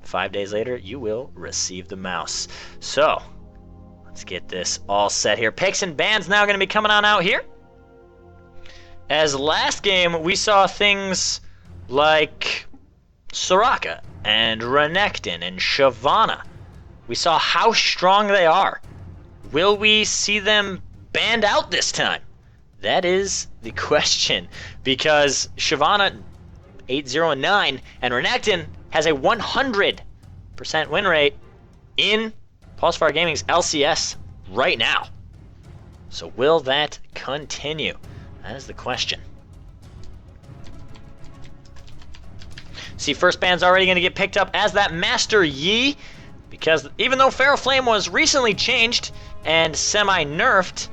5 days later, you will receive the mouse. So, let's get this all set here. Picks and bans now going to be coming on out here. As last game, we saw things like Soraka and Renekton and Shyvana. We saw how strong they are. Will we see them banned out this time? That is the question, because Shyvana 8-0-9 and Renekton has a 100% win rate in Pulsefire Gaming's LCS right now. So will that continue? That is the question. See, first ban's already going to get picked up as that Master Yi, because even though Feral Flame was recently changed and semi-nerfed,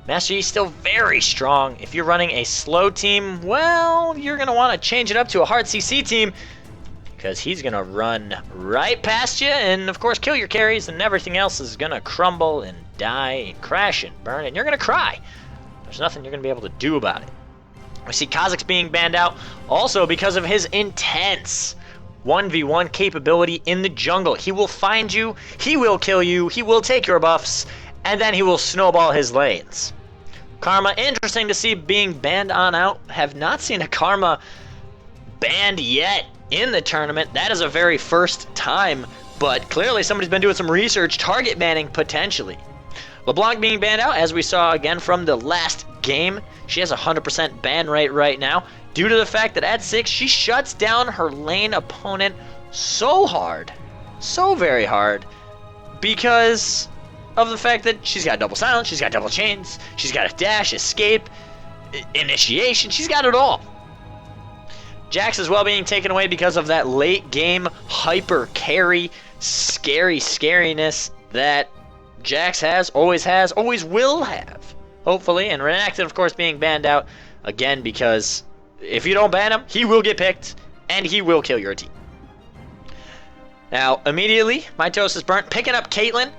Master Yi's still very strong. If you're running a slow team, well, you're going to want to change it up to a hard CC team, because he's going to run right past you and, of course, kill your carries, and everything else is going to crumble and die and crash and burn, and you're going to cry. There's nothing you're going to be able to do about it. We see Kha'Zix being banned out also because of his intense 1v1 capability in the jungle. He will find you, he will kill you, he will take your buffs, and then he will snowball his lanes. Karma, interesting to see being banned on out. Have not seen a Karma banned yet in the tournament. That is a very first time, but clearly somebody's been doing some research, target banning potentially. LeBlanc being banned out, as we saw again from the last game. She has a 100% ban rate right now, due to the fact that at 6, she shuts down her lane opponent so hard, so very hard, because of the fact that she's got double silence, she's got double chains, she's got a dash, escape, initiation, she's got it all. Jax is well being taken away because of that late game hyper carry, scariness that Jax has, always will have, hopefully. And Renekton, of course, being banned out again because if you don't ban him, he will get picked and he will kill your team. Now, immediately, MitosisBurnt picking up Caitlyn.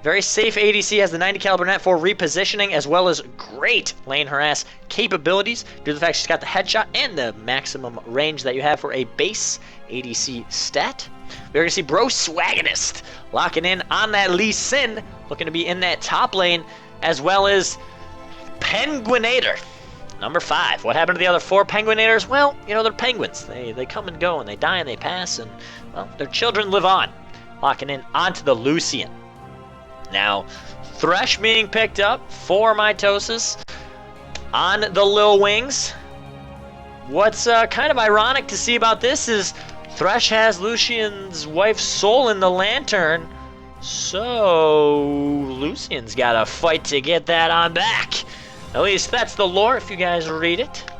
Very safe ADC, has the 90 caliber net for repositioning, as well as great lane harass capabilities due to the fact she's got the headshot and the maximum range that you have for a base ADC stat. We're going to see Bro Swagonist locking in on that Lee Sin, looking to be in that top lane, as well as Penguinator, number 5. What happened to the other 4 Penguinators? Well, you know, they're penguins. They come and go, and they die and they pass, and, well, their children live on. Locking in onto the Lucian. Now, Thresh being picked up for Mitosis on the Lil Wings. What's kind of ironic to see about this is Thresh has Lucian's wife's soul in the lantern, so Lucian's got to fight to get that on back. At least that's the lore if you guys read it.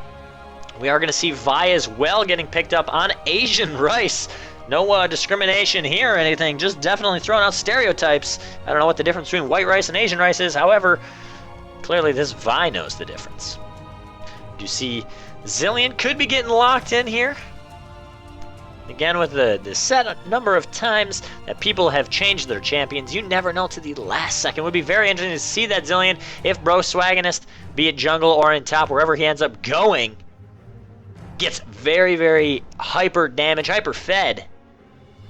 We are going to see Vi as well getting picked up on Asian Rice. No discrimination here or anything, just definitely throwing out stereotypes. I don't know what the difference between white rice and Asian rice is. However, clearly this Vi knows the difference. You see Zilean could be getting locked in here. Again, with the set number of times that people have changed their champions, you never know to the last second. It would be very interesting to see that Zilean, if Bro Swagonist, be it jungle or in top, wherever he ends up going, gets very, very hyper damage, hyper fed,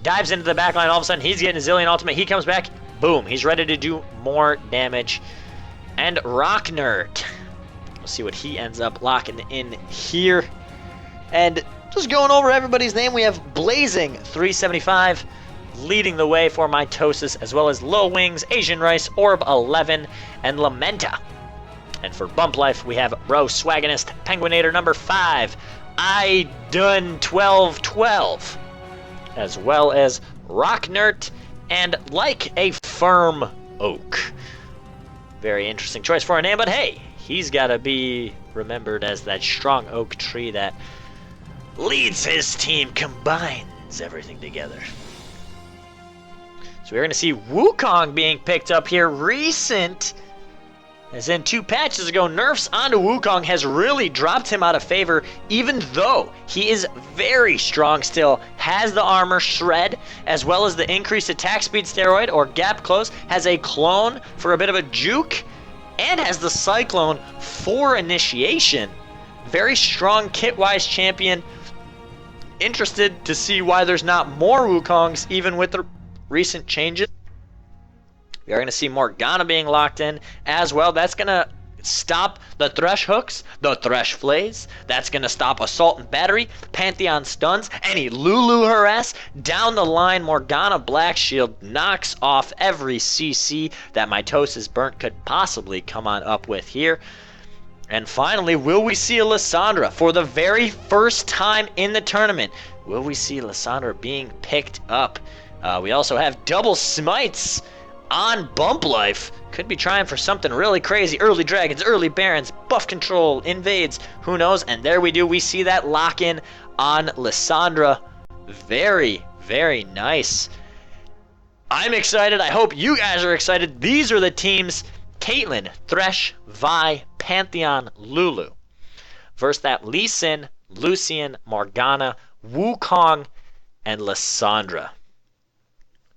dives into the backline, all of a sudden he's getting a Zilean ultimate, he comes back, boom, he's ready to do more damage. And Rock Nerd, we'll see what he ends up locking in here. And just going over everybody's name, we have Blazing 375 leading the way for Mitosis, as well as Low Wings, Asian Rice, Orb 11, and Lamenta. And for Bump Life, we have Bro Swagonist, Penguinator number 5, I done 1212, as well as Rocknert and Like a Firm Oak. Very interesting choice for a name, but hey, he's got to be remembered as that strong oak tree that leads his team, combines everything together. So we're going to see Wukong being picked up here. Recent, as in 2 patches ago, nerfs onto Wukong has really dropped him out of favor, even though he is very strong still, has the armor shred, as well as the increased attack speed steroid, or gap close, has a clone for a bit of a juke, and has the cyclone for initiation. Very strong kit-wise champion. interested to see why there's not more Wukongs even with the recent changes. We are going to see Morgana being locked in as well. That's going to stop the Thresh hooks, the Thresh flays. That's going to stop Assault and Battery, Pantheon stuns, any Lulu harass. Down the line, Morgana Black Shield knocks off every CC that MitosisBurnt could possibly come on up with here. And finally, will we see a Lissandra for the very first time in the tournament? Will we see Lissandra being picked up? We also have double smites on Bump Life. Could be trying for something really crazy. Early Dragons, early Barons, buff control, invades, who knows? And there we do. We see that lock in on Lissandra. Very, very nice. I'm excited. I hope you guys are excited. These are the teams: Caitlyn, Thresh, Vi, Pantheon, Lulu. Versus that Lee Sin, Lucian, Morgana, Wukong, and Lissandra.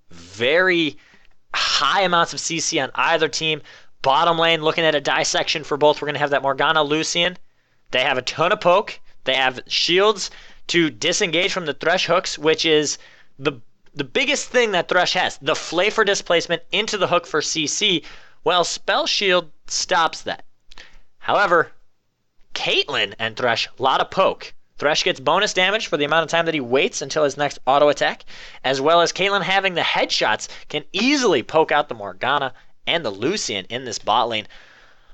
Very high amounts of CC on either team. Bottom lane, looking at a dissection for both. We're going to have that Morgana, Lucian. They have a ton of poke. They have shields to disengage from the Thresh hooks, which is the biggest thing that Thresh has. The flay for displacement into the hook for CC. Well, Spell Shield stops that. However, Caitlyn and Thresh, a lot of poke. Thresh gets bonus damage for the amount of time that he waits until his next auto attack, as well as Caitlyn having the headshots can easily poke out the Morgana and the Lucian in this bot lane.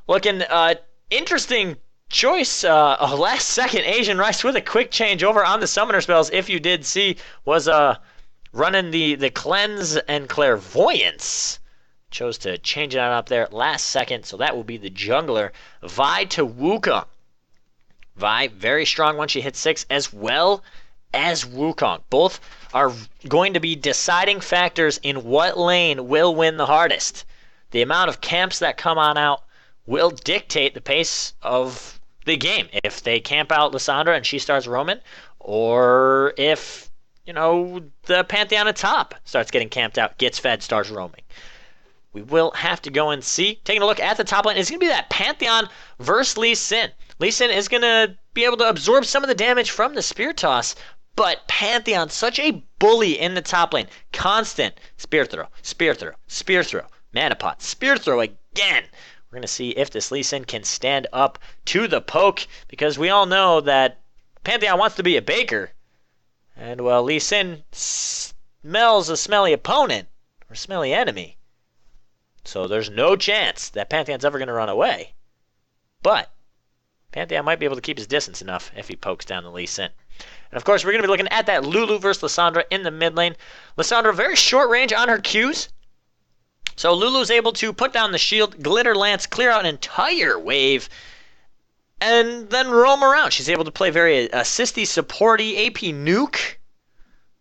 Looking interesting choice. Last second Asian Rice with a quick change over on the summoner spells. If you did see, was running the cleanse and clairvoyance. Chose to change it up there last second, so that will be the jungler. Vi to Wukong. Vi, very strong once she hits 6, as well as Wukong. Both are going to be deciding factors in what lane will win the hardest. The amount of camps that come on out will dictate the pace of the game. If they camp out Lissandra and she starts roaming, or if, the Pantheon at top starts getting camped out, gets fed, starts roaming. We will have to go and see. Taking a look at the top lane, it's going to be that Pantheon versus Lee Sin. Lee Sin is going to be able to absorb some of the damage from the Spear Toss, but Pantheon, such a bully in the top lane. Constant Spear Throw, Spear Throw, Spear Throw, Mana Pot, Spear Throw again. We're going to see if this Lee Sin can stand up to the poke, because we all know that Pantheon wants to be a baker. And, well, Lee Sin smells a smelly opponent or smelly enemy. So there's no chance that Pantheon's ever going to run away. But Pantheon might be able to keep his distance enough if he pokes down the Lee Sin. And of course, we're going to be looking at that Lulu versus Lissandra in the mid lane. Lissandra, very short range on her Qs. So Lulu's able to put down the shield, Glitter Lance, clear out an entire wave, and then roam around. She's able to play very assisty, supporty, AP nuke.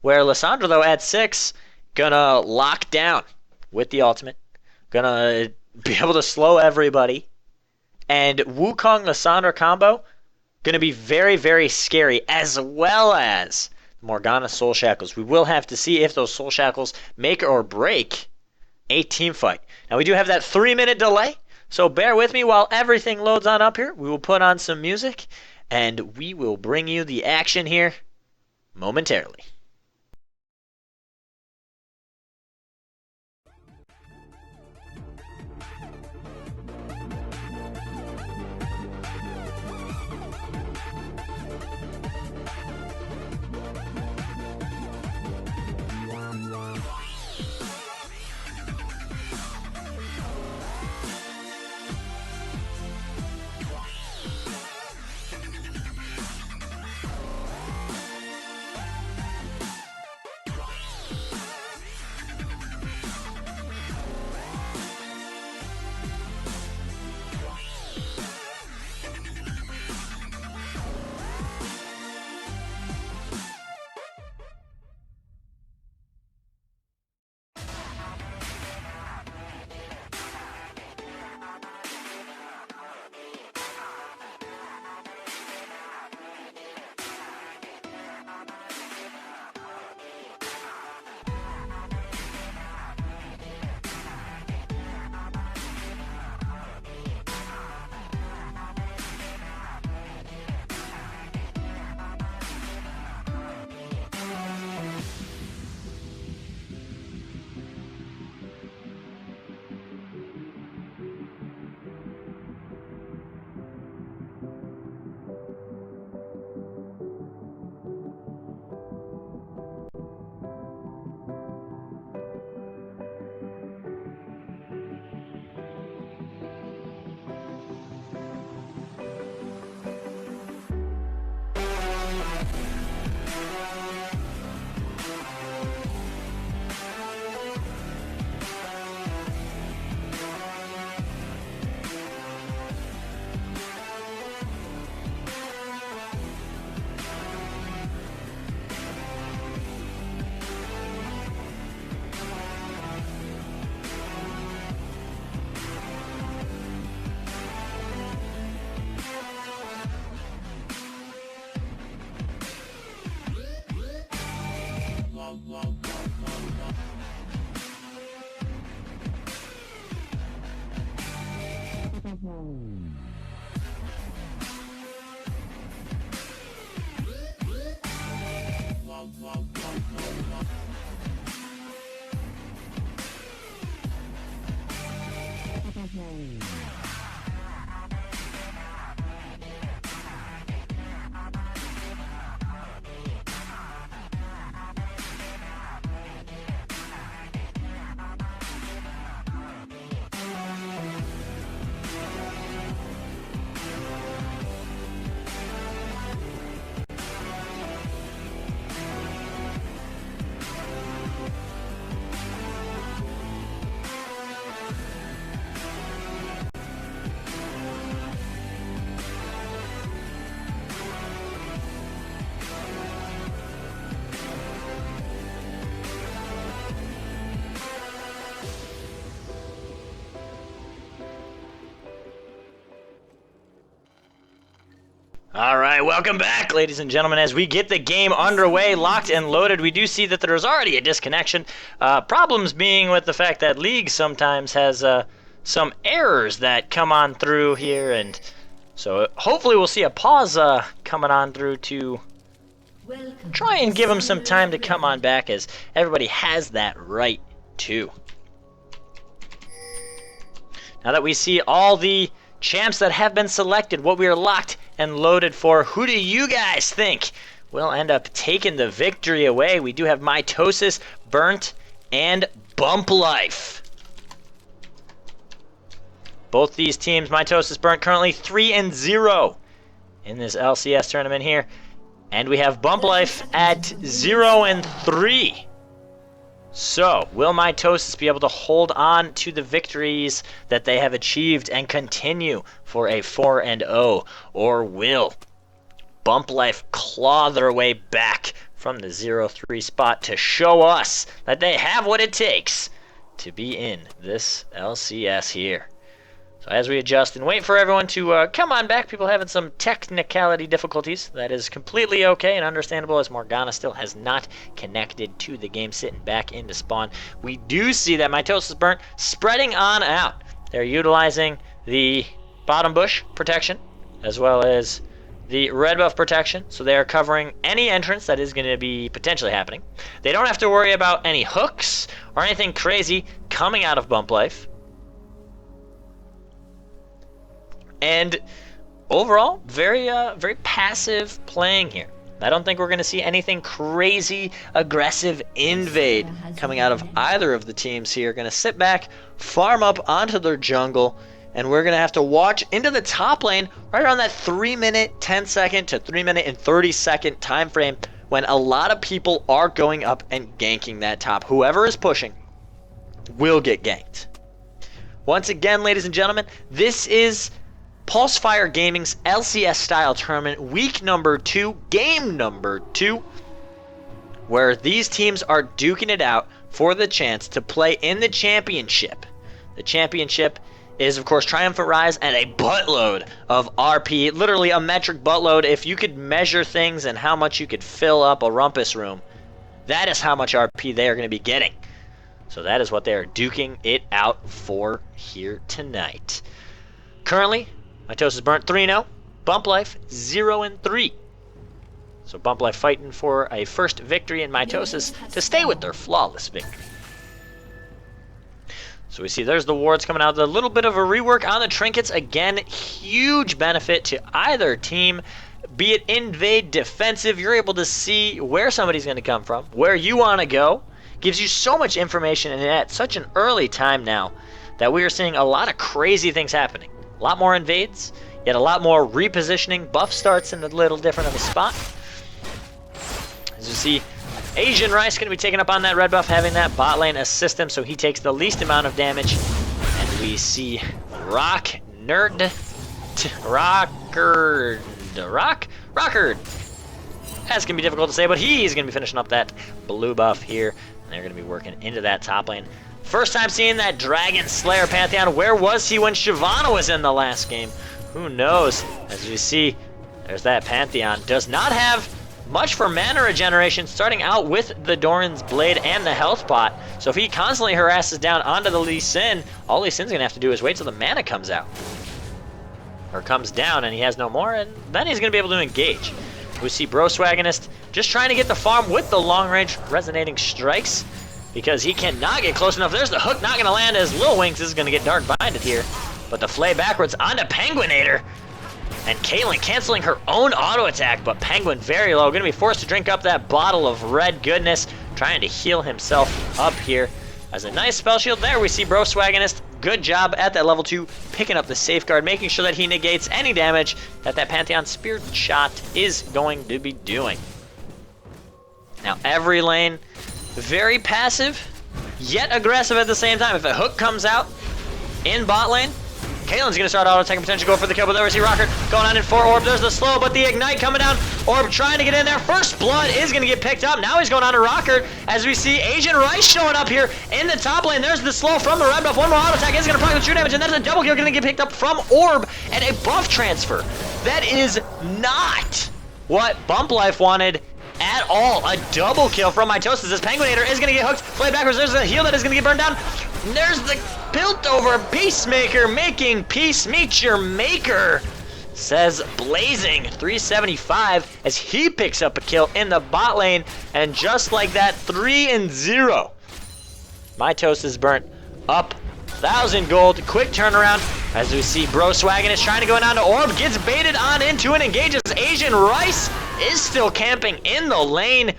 Where Lissandra, though, at 6, gonna lock down with the ultimate. Gonna be able to slow everybody. And Wukong Lissandra combo gonna be very, very scary, as well as Morgana Soul Shackles. We will have to see if those Soul Shackles make or break a team fight. Now we do have that 3-minute delay, so bear with me while everything loads on up here. We will put on some music, and we will bring you the action here momentarily. All right, welcome back, ladies and gentlemen. As we get the game underway, locked and loaded, we do see that there's already a disconnection. Problems being with the fact that League sometimes has some errors that come on through here, and so hopefully we'll see a pause coming on through to try and give them some time to come on back, as everybody has that right too. Now that we see all the champs that have been selected, what we are locked and loaded for, who do you guys think will end up taking the victory away? We do have MitosisBurnt and Lyfe. Both these teams, MitosisBurnt currently 3-0 in this LCS tournament here, and we have Lyfe at 0-3. So, will Mitosis be able to hold on to the victories that they have achieved and continue for a 4-0? Or will Lyfe claw their way back from the 0-3 spot to show us that they have what it takes to be in this LCS here? So as we adjust and wait for everyone to come on back, people having some technicality difficulties. That is completely okay and understandable, as Morgana still has not connected to the game, sitting back into spawn. We do see that MitosisBurnt spreading on out. They're utilizing the bottom bush protection as well as the red buff protection, so they are covering any entrance that is going to be potentially happening. They don't have to worry about any hooks or anything crazy coming out of Lyfe. And overall, very passive playing here. I don't think we're going to see anything crazy, aggressive invade coming out of either of the teams here. Going to sit back, farm up onto their jungle, and we're going to have to watch into the top lane right around that 3-minute 10-second to 3-minute and 30-second time frame, when a lot of people are going up and ganking that top. Whoever is pushing will get ganked. Once again, ladies and gentlemen, this is Pulsefire Gaming's LCS style tournament, week number 2, game number 2, where these teams are duking it out for the chance to play in the championship. The championship is, of course, Triumphant Rise and a buttload of RP, literally a metric buttload. If you could measure things and how much you could fill up a rumpus room, that is how much RP they are going to be getting. So that is what they are duking it out for here tonight. Currently, MitosisBurnt 3-0, Lyfe 0-3. So Lyfe fighting for a first victory in Mitosis to stay with their flawless victory. So we see there's the wards coming out. A little bit of a rework on the trinkets. Again, huge benefit to either team. Be it invade, defensive, you're able to see where somebody's going to come from, where you want to go. Gives you so much information, and at such an early time now that we are seeing a lot of crazy things happening. A lot more invades, yet a lot more repositioning. Buff starts in a little different of a spot. As you see, Asian Rice going to be taking up on that red buff, having that bot lane assist him, so he takes the least amount of damage. And we see Rockard. That's going to be difficult to say, but he's going to be finishing up that blue buff here. And they're going to be working into that top lane. First time seeing that Dragon Slayer Pantheon. Where was he when Shyvana was in the last game? Who knows? As you see, there's that Pantheon. Does not have much for mana regeneration, starting out with the Doran's Blade and the health pot. So if he constantly harasses down onto the Lee Sin, all Lee Sin's going to have to do is wait till the mana comes out. Or comes down and he has no more, and then he's going to be able to engage. We see Broswagonist just trying to get the farm with the long-range resonating strikes, because he cannot get close enough. There's the hook not going to land as Lil Wings is going to get dark binded here. But the flay backwards onto Penguinator. And Caitlyn canceling her own auto attack, but Penguin very low. Going to be forced to drink up that bottle of red goodness, trying to heal himself up here. As a nice spell shield there, we see Broswagonist. Good job at that level 2, picking up the safeguard, making sure that he negates any damage that Pantheon Spirit Shot is going to be doing. Now every lane, very passive, yet aggressive at the same time. If a hook comes out in bot lane, Caitlyn's going to start auto-attacking, potentially go for the kill, but there we see Rockard going on in for Orb. There's the slow, but the Ignite coming down. Orb trying to get in there. First Blood is going to get picked up. Now he's going on to Rockard, as we see Asian Rice showing up here in the top lane. There's the slow from the red buff. One more auto-attack is going to proc the true damage, and there's a double kill going to get picked up from Orb, and a buff transfer. That is not what Bump Life wanted at all. A double kill from Mitosis. This Penguinator is going to get hooked. Play backwards. There's a heal that is going to get burned down. There's the Piltover Peacemaker making peace meet your maker, says Blazing 375 as he picks up a kill in the bot lane. And just like that, 3-0. MitosisBurnt up 1,000 gold. Quick turnaround as we see Broswagon is trying to go down to Orb. Gets baited on into and engages. Asian Rice is still camping in the lane.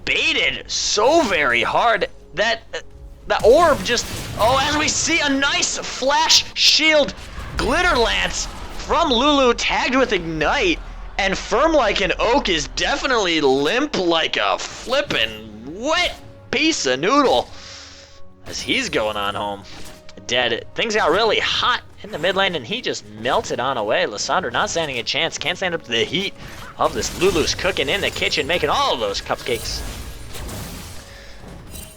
Baited so very hard that the Orb just, as we see a nice flash shield glitter lance from Lulu, tagged with Ignite, and firm like an oak is definitely limp like a flippin' wet piece of noodle as he's going on home. Dead. Things got really hot in the mid lane and he just melted on away. Lissandra not standing a chance, can't stand up to the heat of this. Lulu's cooking in the kitchen, making all of those cupcakes.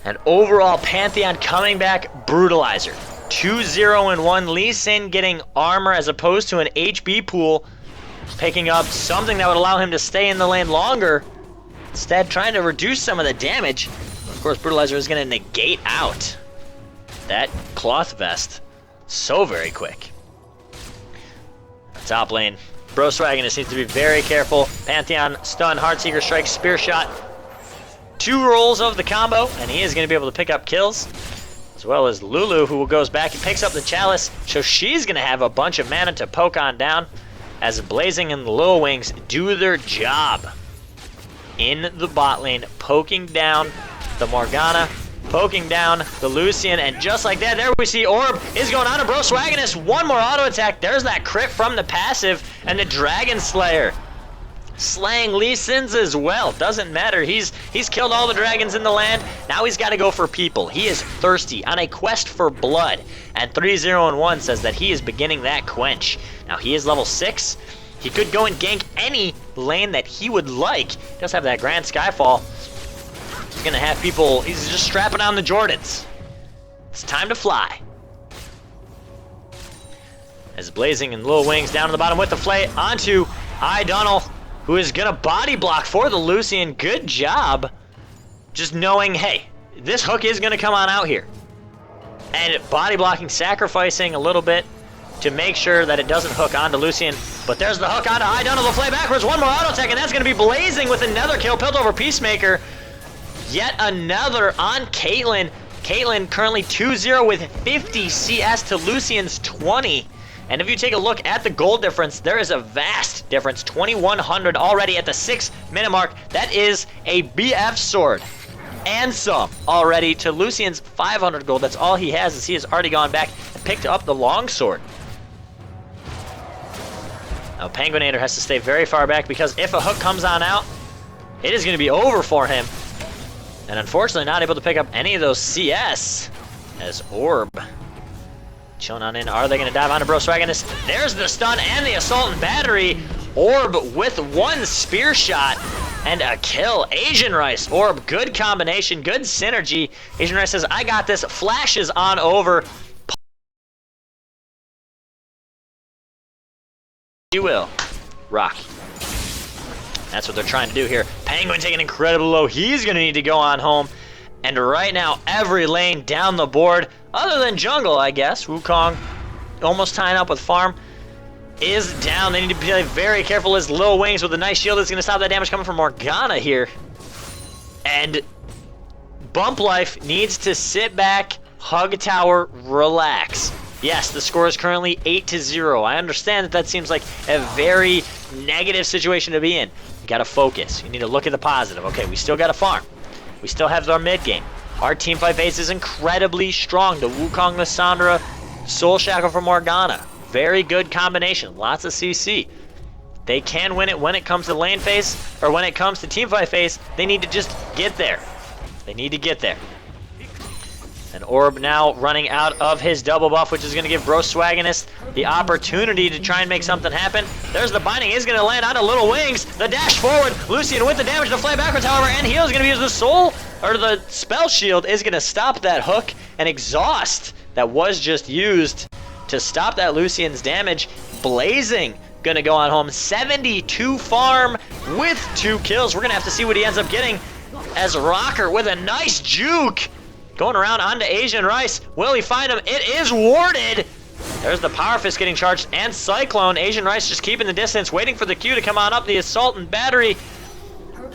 And overall, Pantheon coming back, Brutalizer. 2-0-1. Lee Sin getting armor as opposed to an HB pool, picking up something that would allow him to stay in the lane longer. Instead, trying to reduce some of the damage. Of course, Brutalizer is going to negate out that cloth vest so very quick. Top lane, Broswagon needs to be very careful. Pantheon, stun, Heartseeker strike, spear shot. 2 rolls of the combo, and he is going to be able to pick up kills, as well as Lulu, who goes back and picks up the Chalice, so she's going to have a bunch of mana to poke on down, as Blazing and the Lil Wings do their job in the bot lane, poking down the Morgana, poking down the Lucian, and just like that, there we see Orb is going on to Broswagonist. One more auto attack. There's that crit from the passive, and the Dragon Slayer slaying Lee Sin's as well. Doesn't matter. He's killed all the dragons in the land. Now he's got to go for people. He is thirsty, on a quest for blood. And 3-0-1 says that he is beginning that quench. Now he is level 6. He could go and gank any lane that he would like. He does have that Grand Skyfall. He's going to have people, he's just strapping on the Jordans. It's time to fly. As Blazing and Lil Wings down to the bottom with the flay onto Idunal, who is going to body block for the Lucian. Good job. Just knowing, hey, this hook is going to come on out here. And body blocking, sacrificing a little bit to make sure that it doesn't hook onto Lucian. But there's the hook onto Idunal. The flay backwards. One more auto attack, and that's going to be Blazing with another kill. Piltover Peacemaker. Yet another on Caitlyn. Caitlyn currently 2-0 with 50 CS to Lucian's 20. And if you take a look at the gold difference, there is a vast difference. 2,100 already at the 6-minute mark. That is a BF sword and some already to Lucian's 500 gold. That's all he has, as he has already gone back and picked up the long sword. Now Penguinator has to stay very far back, because if a hook comes on out, it is going to be over for him. And unfortunately not able to pick up any of those CS as Orb chilling on in. Are they going to dive onto Broswagonist? There's the stun and the assault and battery. Orb with one spear shot and a kill. Asian Rice, Orb, good combination, good synergy. Asian Rice says, I got this, flashes on over. You will. Rock. That's what they're trying to do here. Penguin taking incredibly low. He's going to need to go on home. And right now, every lane down the board, other than jungle, I guess, Wukong almost tying up with farm, is down. They need to be very careful as Lil Wings with a nice shield is going to stop that damage coming from Morgana here. And Bump Life needs to sit back, hug tower, relax. Yes, the score is currently 8-0. I understand that that seems like a very negative situation to be in. You gotta focus. You need to look at the positive. Okay, we still gotta farm. We still have our mid game. Our teamfight phase is incredibly strong. The Wukong, Lissandra, Soul Shackle from Morgana. Very good combination. Lots of CC. They can win it when it comes to lane phase, or when it comes to teamfight phase. They need to just get there. They need to get there. And Orb now running out of his double buff, which is going to give Broswagonist the opportunity to try and make something happen. There's the binding, is going to land on a Little Wings. The dash forward, Lucian with the damage to flay backwards, however, and heal is going to use the soul, or the spell shield is going to stop that hook, and exhaust that was just used to stop that Lucian's damage. Blazing going to go on home. 72 farm with 2 kills. We're going to have to see what he ends up getting as Rocker with a nice juke. Going around onto Asian Rice. Will he find him? It is warded. There's the Power Fist getting charged and Cyclone. Asian Rice just keeping the distance, waiting for the Q to come on up. The Assault and Battery.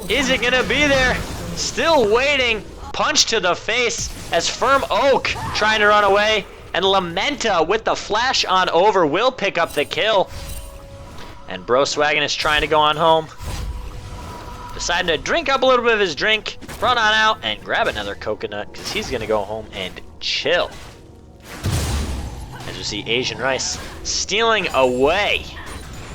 Is it going to be there? Still waiting. Punch to the face as Firm Oak trying to run away. And Lamenta with the flash on over will pick up the kill. And Broswagon is trying to go on home. Deciding to drink up a little bit of his drink, run on out, and grab another coconut, because he's going to go home and chill. As you see Asian Rice stealing away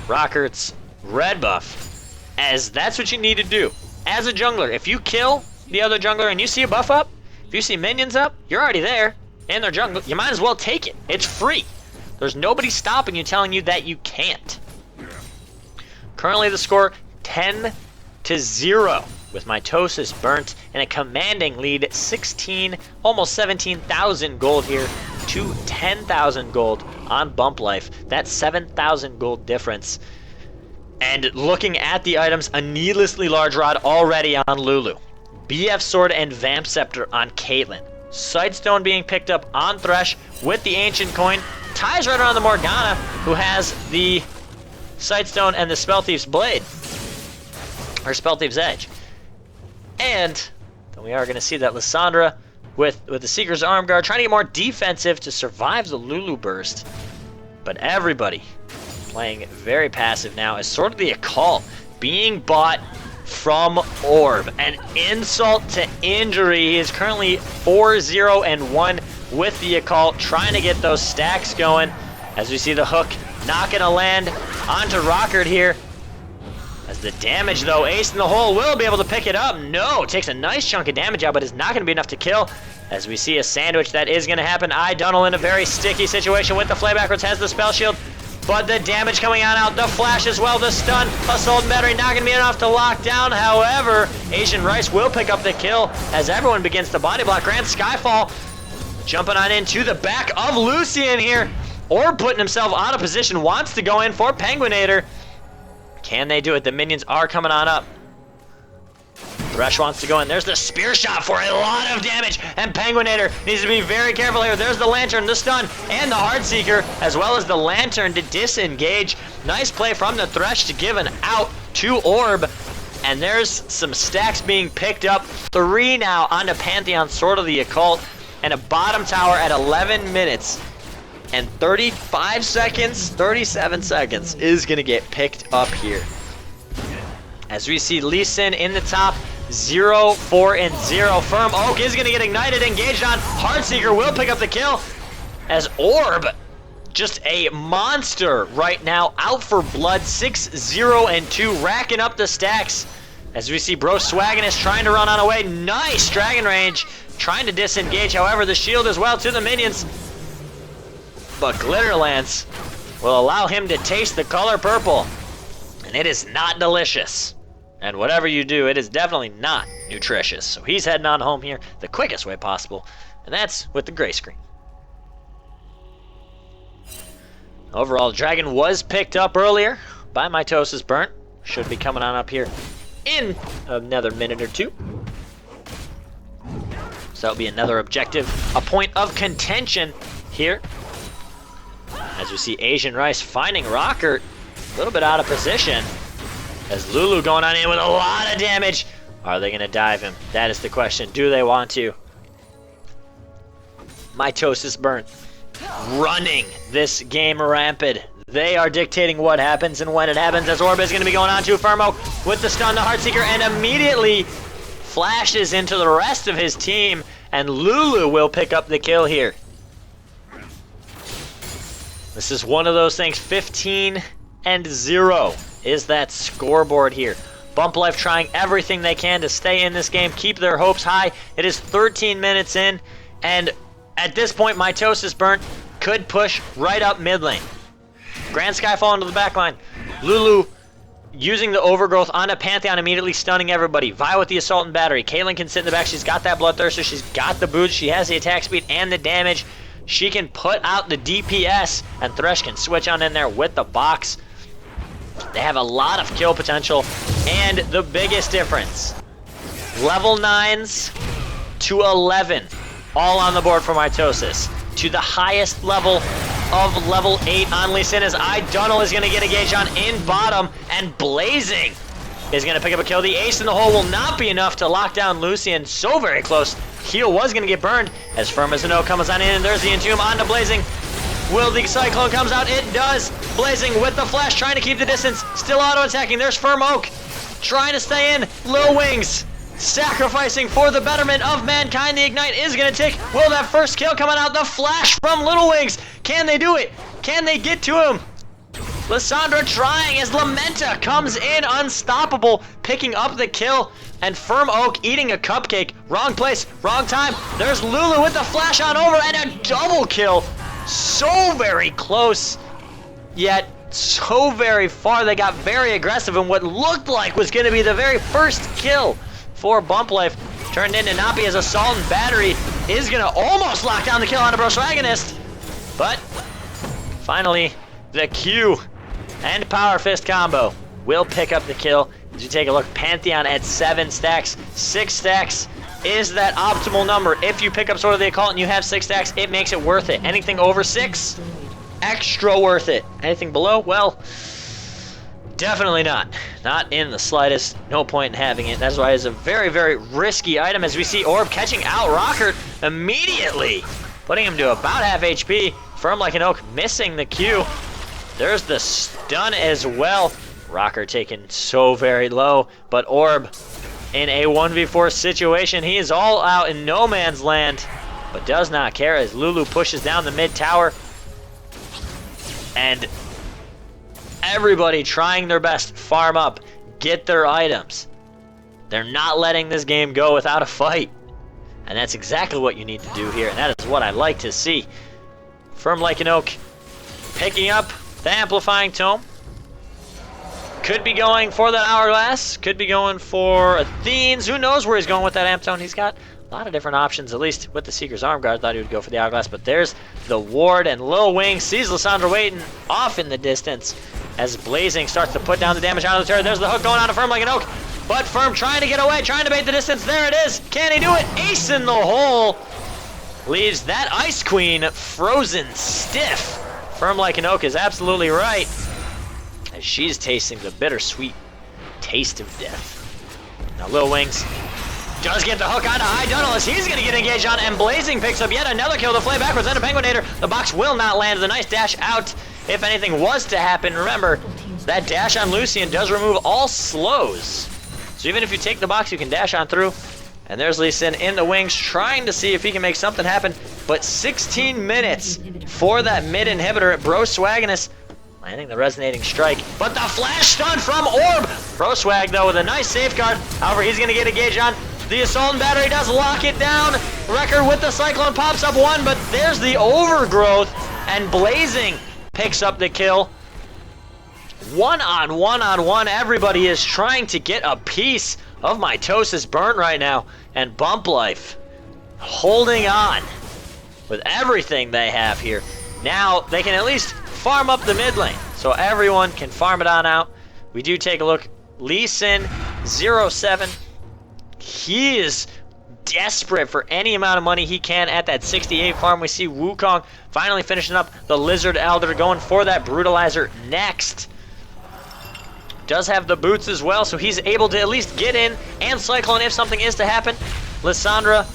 Rockert's red buff, as that's what you need to do. As a jungler, if you kill the other jungler and you see a buff up, if you see minions up, you're already there in their jungle. You might as well take it. It's free. There's nobody stopping you, telling you that you can't. Currently the score 10-0 with MitosisBurnt in a commanding lead. 16, almost 17,000 gold here to 10,000 gold on Bump Life. That's 7,000 gold difference. And looking at the items, a needlessly large rod already on Lulu. BF Sword and Vamp Scepter on Caitlyn. Sightstone being picked up on Thresh with the Ancient Coin. Ties right around the Morgana, who has the Sightstone and the Spell Thief's Blade. Or Spell Thief's Edge. And then we are going to see that Lissandra with the Seeker's Arm Guard trying to get more defensive to survive the Lulu Burst. But everybody playing very passive now as sort of the Occult being bought from Orb. An insult to injury. He is currently 4-0-1 with the Occult, trying to get those stacks going. As we see the hook not going to land onto Rockert here. As the damage, though, Ace in the hole will be able to pick it up. No, takes a nice chunk of damage out, but is not going to be enough to kill. As we see a sandwich, that is going to happen. Idunnel in a very sticky situation with the flay backwards, has the spell shield, but the damage coming on out, the flash as well, the stun, Assault and Battery not going to be enough to lock down. However, Asian Rice will pick up the kill as everyone begins to body block. Grand Skyfall jumping on into the back of Lucian here. Orb putting himself out of position, wants to go in for Penguinator. Can they do it? The minions are coming on up. Thresh wants to go in. There's the spear shot for a lot of damage, and Penguinator needs to be very careful here. There's the Lantern, the stun, and the Heartseeker, as well as the Lantern to disengage. Nice play from the Thresh to give an out to Orb, and there's some stacks being picked up. 3 now onto Pantheon, Sword of the Occult, and a bottom tower at 11 minutes. And 35 seconds, 37 seconds is going to get picked up here. As we see Lee Sin in the top, 0-4-0. Firm Oak is going to get ignited, engaged on. Heartseeker will pick up the kill. As Orb, just a monster right now, out for blood. 6-0-2, racking up the stacks. As we see Bro Swaginus trying to run on away. Nice Dragon Range. Trying to disengage, however, the shield as well to the minions. But Glitter Lance will allow him to taste the color purple. And it is not delicious. And whatever you do, it is definitely not nutritious. So he's heading on home here the quickest way possible. And that's with the gray screen. Overall, Dragon was picked up earlier by MitosisBurnt. Should be coming on up here in another minute or two. So that'll be another objective, a point of contention here. As we see Asian Rice finding Rockert a little bit out of position. As Lulu going on in with a lot of damage. Are they going to dive him? That is the question. Do they want to? MitosisBurnt running this game rampant. They are dictating what happens and when it happens, as Orb is going to be going on to Firmo with the stun to Heartseeker and immediately flashes into the rest of his team, and Lulu will pick up the kill here. This is one of those things. 15-0 is that scoreboard here. Bump Life trying everything they can to stay in this game, keep their hopes high. It is 13 minutes in, and at this point, MitosisBurnt could push right up mid lane. Grand Skyfall into the back line. Lulu using the Overgrowth on a Pantheon, immediately stunning everybody. Vi with the Assault and Battery. Caitlyn can sit in the back. She's got that Bloodthirster. She's got the boots. She has the attack speed and the damage. She can put out the DPS, and Thresh can switch on in there with the box. They have a lot of kill potential, and the biggest difference, level 9s to 11, all on the board for Mitosis. To the highest level of level 8 on Lee Sin, as Idunal is going to get engaged on in bottom, and Blazing is going to pick up a kill. The ace in the hole will not be enough to lock down Lucian. So very close. Heal was going to get burned as Firm as a no comes on in, and there's the Entomb onto Blazing. Will the Cyclone comes out? It does. Blazing with the flash, trying to keep the distance. Still auto-attacking. There's Firm Oak trying to stay in. Lil Wings sacrificing for the betterment of mankind. The Ignite is going to tick. Will that first kill coming out? The flash from Little Wings. Can they do it? Can they get to him? Lissandra trying as Lamenta comes in unstoppable, picking up the kill. And Firm Oak eating a cupcake. Wrong place, wrong time. There's Lulu with the flash on over and a double kill. So very close, yet so very far. They got very aggressive, and what looked like was going to be the very first kill for Bump Life turned into Napi as Assault and Battery is going to almost lock down the kill on a Brostragonist. But finally, the Q and Power Fist combo will pick up the kill. As you take a look, Pantheon at 7 stacks, 6 stacks is that optimal number. If you pick up Sword of the Occult and you have 6 stacks, it makes it worth it. Anything over 6, extra worth it. Anything below, well, definitely not. Not in the slightest. No point in having it. That's why it's a very, very risky item, as we see Orb catching out Rockert immediately, putting him to about half HP. Firm like an oak, missing the Q. There's the stun as well. Rocker taken so very low, but Orb in a 1v4 situation, he is all out in no man's land, but does not care as Lulu pushes down the mid tower. And everybody trying their best, farm up, get their items. They're not letting this game go without a fight. And that's exactly what you need to do here, and that is what I like to see. Firm like an oak, picking up the Amplifying Tome. Could be going for that Hourglass, could be going for Athenes. Who knows where he's going with that Amp Tone? He's got a lot of different options, at least with the Seeker's Arm Guard. Thought he would go for the Hourglass, but there's the Ward, and Lil Wing sees Lissandra waiting off in the distance as Blazing starts to put down the damage on the turret. There's the hook going on to Firm like an oak, but Firm trying to get away, trying to bait the distance. There it is. Can he do it? Ace in the hole. Leaves that Ice Queen frozen stiff. Firm like an oak is absolutely right, as she's tasting the bittersweet taste of death. Now Lil Wings does get the hook onto Idunal as he's going to get engaged on, and Blazing picks up yet another kill to play backwards into Penguinator. The box will not land. The nice dash out if anything was to happen. Remember, that dash on Lucian does remove all slows. So even if you take the box, you can dash on through. And there's Lee Sin in the wings trying to see if he can make something happen. But 16 minutes for that mid inhibitor at Bro Swaginus. Landing the resonating strike, but the flash stun from Orb! Swag though with a nice safeguard. However, he's gonna get a gauge on. The Assault and Battery does lock it down. Record with the Cyclone pops up one, but there's the Overgrowth, and Blazing picks up the kill. One on one, everybody is trying to get a piece of MitosisBurnt right now, and Bump Life holding on with everything they have here. Now they can at least farm up the mid lane, so everyone can farm it on out. We do take a look. Lee Sin 07. He is desperate for any amount of money he can at that 68 farm. We see Wukong finally finishing up the Lizard Elder, going for that Brutalizer next. Does have the boots as well, so he's able to at least get in and Cyclone if something is to happen. Lissandra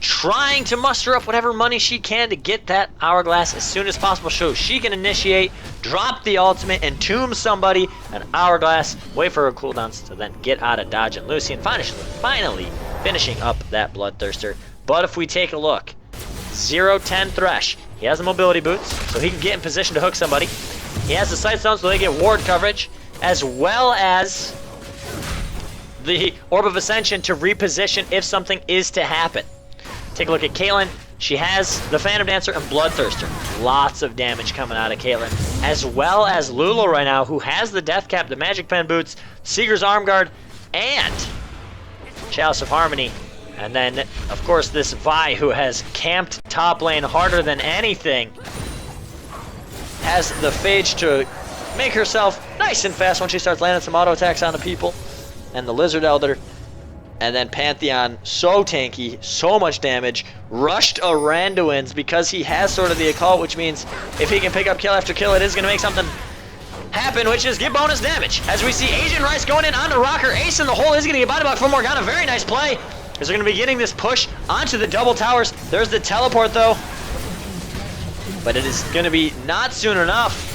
trying to muster up whatever money she can to get that Hourglass as soon as possible, so she can initiate, drop the ultimate, and tomb somebody, an Hourglass, wait for her cooldowns to then get out of dodge and Lucian finally finishing up that Bloodthirster. But if we take a look, 0-10 Thresh, he has the mobility boots, so he can get in position to hook somebody. He has the Sight Stone, so they get ward coverage, as well as the Orb of Ascension to reposition if something is to happen. Take a look at Caitlyn. She has the Phantom Dancer and Bloodthirster. Lots of damage coming out of Caitlyn. As well as Lulu right now, who has the Death Cap, the Magic Pen Boots, Seeker's Arm Guard, and Chalice of Harmony. And then, of course, this Vi, who has camped top lane harder than anything, has the Phage to make herself nice and fast when she starts landing some auto attacks on the people. And the Lizard Elder. And then Pantheon, so tanky, so much damage, rushed a Randuin's because he has sort of the occult, which means if he can pick up kill after kill, it is going to make something happen, which is get bonus damage. As we see Asian Rice going in onto Rocker, Ace in the hole is going to get body block from Morgana. Very nice play, because they're going to be getting this push onto the double towers. There's the teleport though, but it is going to be not soon enough,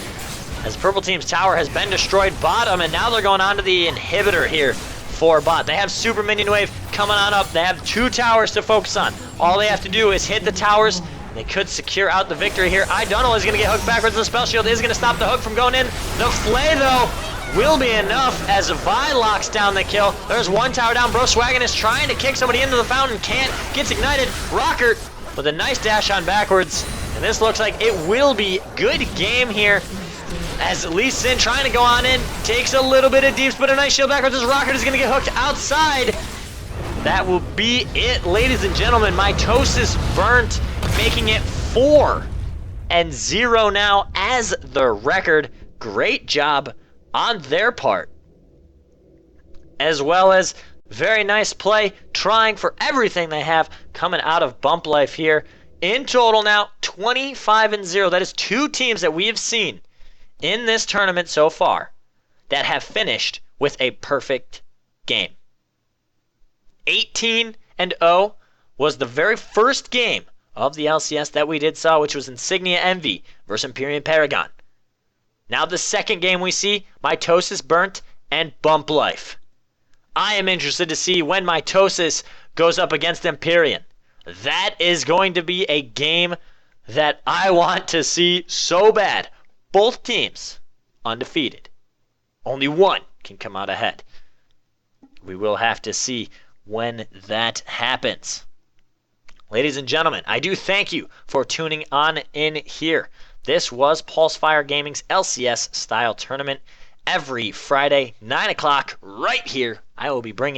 as Purple Team's tower has been destroyed bottom, and now they're going on to the inhibitor here for bot. They have Super Minion Wave coming on up. They have 2 towers to focus on. All they have to do is hit the towers. They could secure out the victory here. Idunal is going to get hooked backwards. The Spell Shield is going to stop the hook from going in. The Flay, though, will be enough as Vi locks down the kill. There's 1 tower down. Swaggin is trying to kick somebody into the fountain. Can't. Gets ignited. Rocker with a nice dash on backwards. And this looks like it will be good game here, as Lee Sin trying to go on in, takes a little bit of deeps, but a nice shield backwards as Rocket is going to get hooked outside. That will be it, ladies and gentlemen. MitosisBurnt making it 4-0 now as the record. Great job on their part, as well as very nice play, trying for everything they have coming out of Bump Life here. In total now, 25-0. That is 2 teams that we have seen in this tournament so far that have finished with a perfect game. 18-0 was the very first game of the LCS that we did saw, which was Insignia Envy versus Empyrean Paragon. Now the second game we see, MitosisBurnt and Bump Life. I am interested to see when Mitosis goes up against Empyrean. That is going to be a game that I want to see so bad. Both teams undefeated. Only one can come out ahead. We will have to see when that happens. Ladies and gentlemen, I do thank you for tuning on in here. This was Pulsefire Gaming's LCS style tournament every Friday, 9 o'clock, right here. I will be bringing